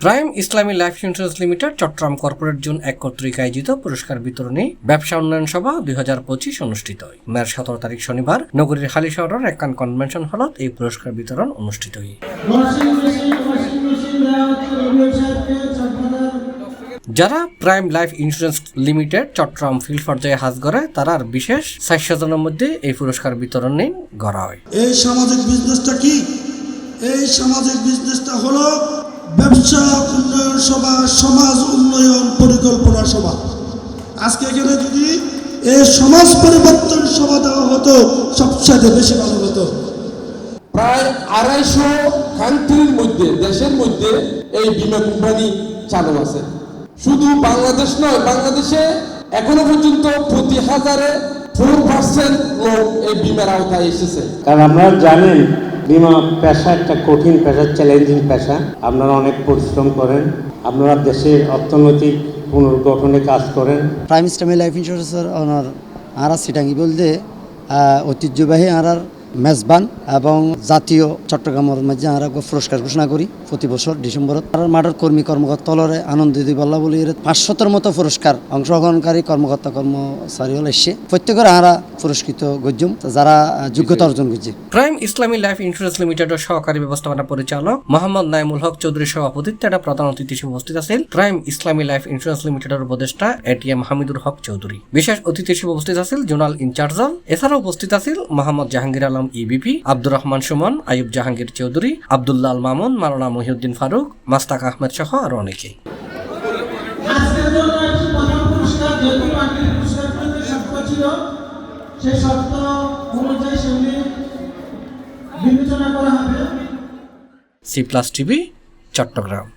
Prime Islami Life Insurance Limited Chattogram corporate zone 1 কর্তৃক আয়োজিত পুরস্কার বিতরণী ব্যবসা উন্নয়ন সভা 2025 অনুষ্ঠিত হয়। মের 17 তারিখ শনিবার নগরীর হালিশহরের একান কনভেনশন হলত এই পুরস্কার বিতরণ অনুষ্ঠিত হয়। যারা Prime Life Insurance Limited Chattogram field পর্যায়ে হাজ করে তারার বিশেষ 400 জনের মধ্যে এই পুরস্কার বিতরণ করা হয়। এই সামাজিক বিজনেসটা কি? এই সামাজিক বিজনেসটা হলো ব্যবসা উন্নয়ন সভা, সমাজ উন্নয়ন পরিকল্পনা সভা। আজকে এখানে যদি এই সমাজ পরিবর্তন সভা দেওয়া হতো সবচেয়ে বেশি ভালো হতো। প্রায় 250 কান্ট্রির মধ্যে, দেশের মধ্যে এই বীমা কোম্পানি চালু আছে। শুধু বাংলাদেশ নয়, বাংলাদেশে এখনো পর্যন্ত প্রতি 1000-এ 4% লোক এই বীমার আওতায় এসেছে। কারণ আপনারা জানেন বীমা পেশা একটা কঠিন পেশা, চ্যালেঞ্জিং পেশা। আপনারা অনেক পরিশ্রম করেন, আপনারা দেশের অর্থনৈতিক পুনর্গঠনে কাজ করেন। প্রাইম ইসলামী লাইফ ইন্স্যুরেন্সের ওনার আরা সিটাঙ্গি বলতে ঐতিহ্যবাহী আরার মেজবান এবং জাতীয় চট্টগ্রামের মাঝে আমরা পুরস্কার ঘোষণা করি প্রতি বছর ডিসেম্বরত। আর মাঠের কর্মী কর্মকর্তা তলরে আনন্দ দিবাল্লা বলি 500-র মতো পুরস্কার অংশগ্রহণকারী কর্মকর্তা কর্মচারী হল এসে প্রত্যেকের আমরা পুরস্কৃত গজ্জুম যারা যোগ্যতা অর্জন করছে। প্রাইম ইসলামী লাইফ ইন্স্যুরেন্স লিমিটেডের সহকারী ব্যবস্থাপনা পরিচালক মোহাম্মদ নাইমুল হক চৌধুরীর সভাপতিত্বে একটা প্রধান অতিথি হিসেবে উপস্থিত আছেন প্রাইম ইসলামী লাইফ ইন্স্যুরেন্স লিমিটেডের উপদেষ্টা এটিএম হামিদুর হক চৌধুরী। বিশেষ অতিথি হিসেবে উপস্থিত আছেন জোনাল ইনচার্জ। এছাড়াও উপস্থিত আছেন মোহাম্মদ জাহাঙ্গীর আলম ইবিপি, আব্দুর রহমান সুমন, আইয়ুব জাহাঙ্গীর চৌধুরী, আব্দুল্লাহ আল মামুন, মাওলানা মহিউদ্দিন ফারুক, মাস্তাক আহমেদ সহ আরো অনেকেই। C+ TV Chittagong.